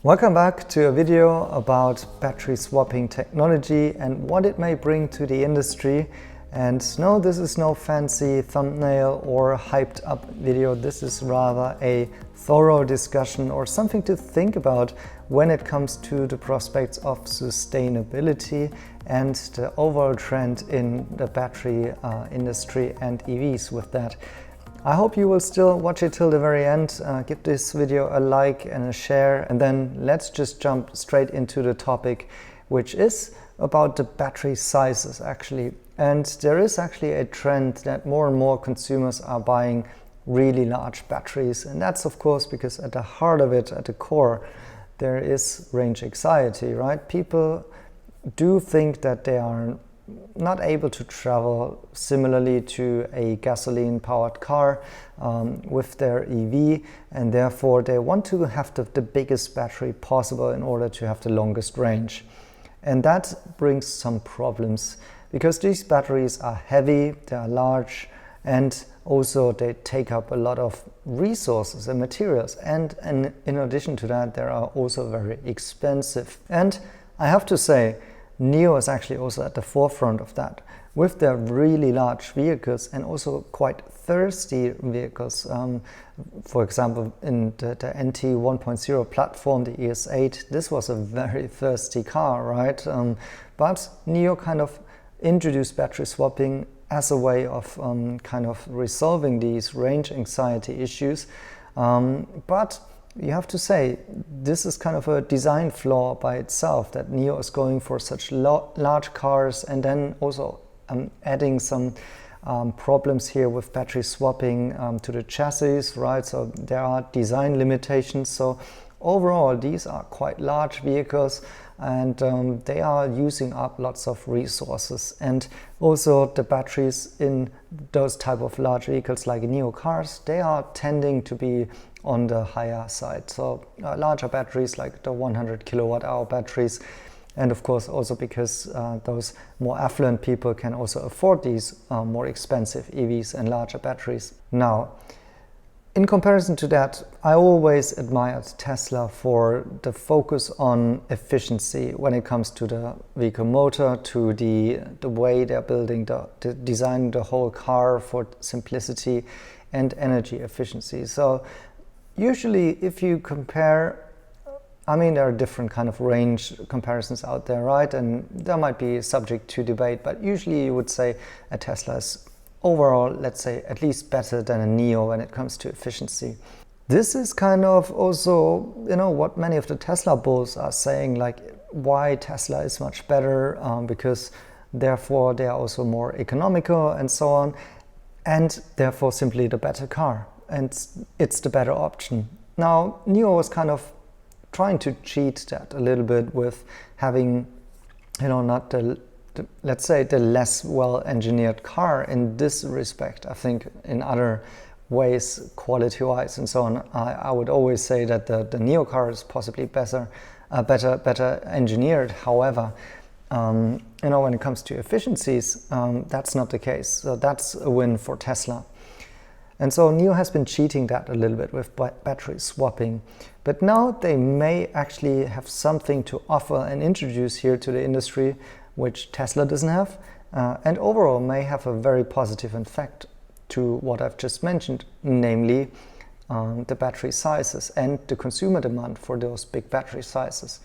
Welcome back to a video about battery swapping technology and what it may bring to the industry. And no, this is no fancy thumbnail or hyped up video. This is rather a thorough discussion or something to think about when it comes to the prospects of sustainability and the overall trend in the battery industry and EVs with that. I hope you will still watch it till the very end. Give this video a like and a share, and then let's just jump straight into the topic, which is about the battery sizes actually. And there is actually a trend that more and more consumers are buying really large batteries, and that's of course because at the heart of it, at the core, there is range anxiety, right? People do think that they are not able to travel similarly to a gasoline-powered car with their EV, and therefore they want to have the biggest battery possible in order to have the longest range. And that brings some problems because these batteries are heavy, they are large, and also they take up a lot of resources and materials, and in addition to that they are also very expensive. And I have to say, NIO is actually also at the forefront of that with their really large vehicles and also quite thirsty vehicles. For example, in the NT 1.0 platform, the ES8, this was a very thirsty car, right? But NIO kind of introduced battery swapping as a way of kind of resolving these range anxiety issues. But you have to say, this is kind of a design flaw by itself, that NIO is going for such large cars and then also adding some problems here with battery swapping to the chassis, right? So there are design limitations. So overall, these are quite large vehicles, and they are using up lots of resources. And also the batteries in those type of large vehicles like NIO cars, they are tending to be on the higher side. So larger batteries like the 100 kilowatt hour batteries, and of course also because those more affluent people can also afford these more expensive EVs and larger batteries. Now, in comparison to that, I always admired Tesla for the focus on efficiency when it comes to the vehicle motor, to the way they're building, designing the whole car for simplicity and energy efficiency. So usually if you compare, I mean, there are different kind of range comparisons out there, right? And there might be subject to debate, but usually you would say a Tesla is overall, let's say, at least better than a NIO when it comes to efficiency. This is kind of also, you know, what many of the Tesla bulls are saying, like why Tesla is much better, because therefore they are also more economical and so on, and therefore simply the better car, and it's the better option. Now, NIO was kind of trying to cheat that a little bit with having, you know, not let's say the less well-engineered car in this respect. I think in other ways, quality-wise and so on, I would always say that the NIO car is possibly better engineered. However, you know, when it comes to efficiencies, that's not the case. So that's a win for Tesla. And so NIO has been cheating that a little bit with battery swapping. But now they may actually have something to offer and introduce here to the industry, which Tesla doesn't have, and overall may have a very positive effect to what I've just mentioned, namely the battery sizes and the consumer demand for those big battery sizes.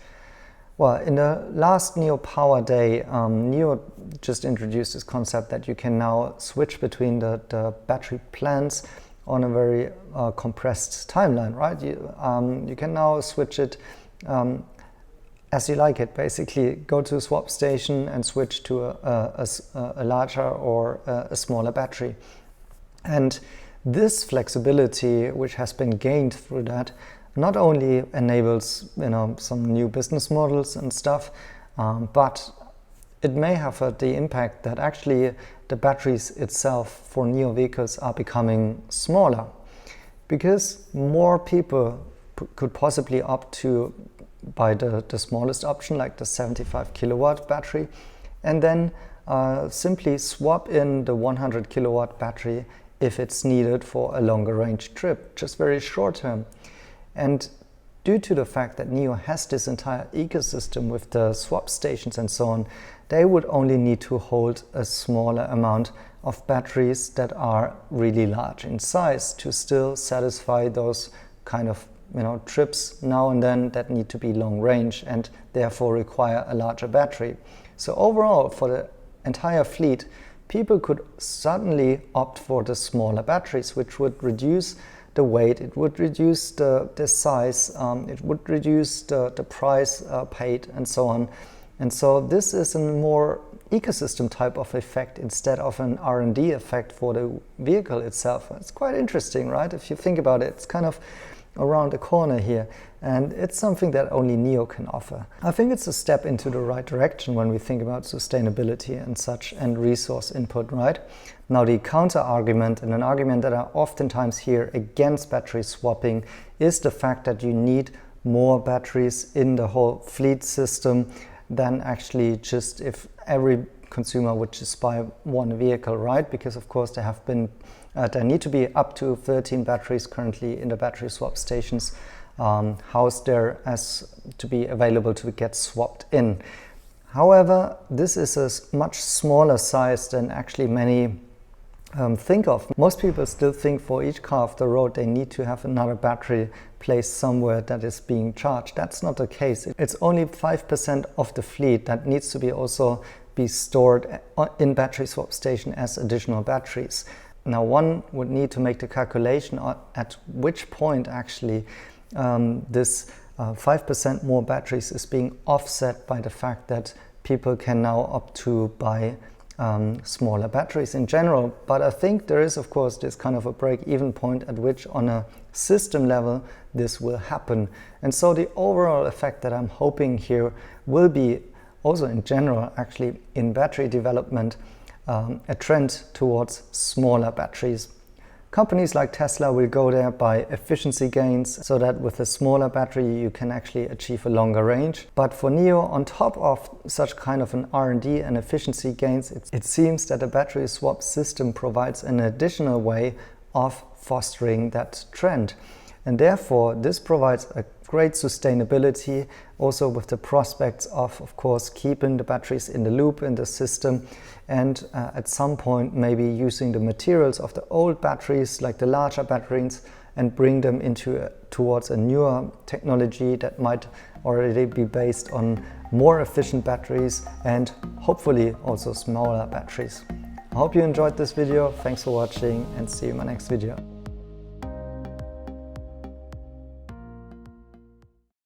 Well, in the last NIO Power Day, NIO just introduced this concept that you can now switch between the battery plans on a very compressed timeline, right? You can now switch it as you like it. Basically, go to a swap station and switch to a larger or a smaller battery. And this flexibility, which has been gained through that, not only enables, you know, some new business models and stuff, but it may have the impact that actually the batteries itself for NIO vehicles are becoming smaller, because more people could possibly opt to buy the smallest option, like the 75 kilowatt battery, and then simply swap in the 100 kilowatt battery if it's needed for a longer range trip, just very short term. And due to the fact that NIO has this entire ecosystem with the swap stations and so on, they would only need to hold a smaller amount of batteries that are really large in size to still satisfy those kind of trips now and then that need to be long range and therefore require a larger battery. So overall, for the entire fleet, people could certainly opt for the smaller batteries, which would reduce the weight, it would reduce the size, it would reduce the price paid and so on. And so this is a more ecosystem type of effect instead of an R&D effect for the vehicle itself. It's quite interesting, right? If you think about it, it's kind of around the corner here, and it's something that only NIO can offer. I think it's a step into the right direction when we think about sustainability and such and resource input, right? Now the counter argument, and an argument that I oftentimes hear against battery swapping, is the fact that you need more batteries in the whole fleet system than actually just if every consumer would just buy one vehicle, right? Because of course there need to be up to 13 batteries currently in the battery swap stations housed there as to be available to get swapped in. However, this is a much smaller size than actually many think of. Most people still think for each car off the road they need to have another battery placed somewhere that is being charged. That's not the case. It's only 5% of the fleet that needs to be also be stored in battery swap station as additional batteries. Now one would need to make the calculation at which point actually this 5% more batteries is being offset by the fact that people can now opt to buy smaller batteries in general. But I think there is of course this kind of a break-even point at which on a system level this will happen. And so the overall effect that I'm hoping here will be also in general actually in battery development a trend towards smaller batteries. Companies like Tesla will go there by efficiency gains, so that with a smaller battery you can actually achieve a longer range. But for NIO, on top of such kind of an R&D and efficiency gains, it seems that a battery swap system provides an additional way of fostering that trend. And therefore, this provides a great sustainability, also with the prospects of course, keeping the batteries in the loop in the system, and at some point maybe using the materials of the old batteries, like the larger batteries, and bring them towards a newer technology that might already be based on more efficient batteries and hopefully also smaller batteries. I hope you enjoyed this video. Thanks for watching and see you in my next video.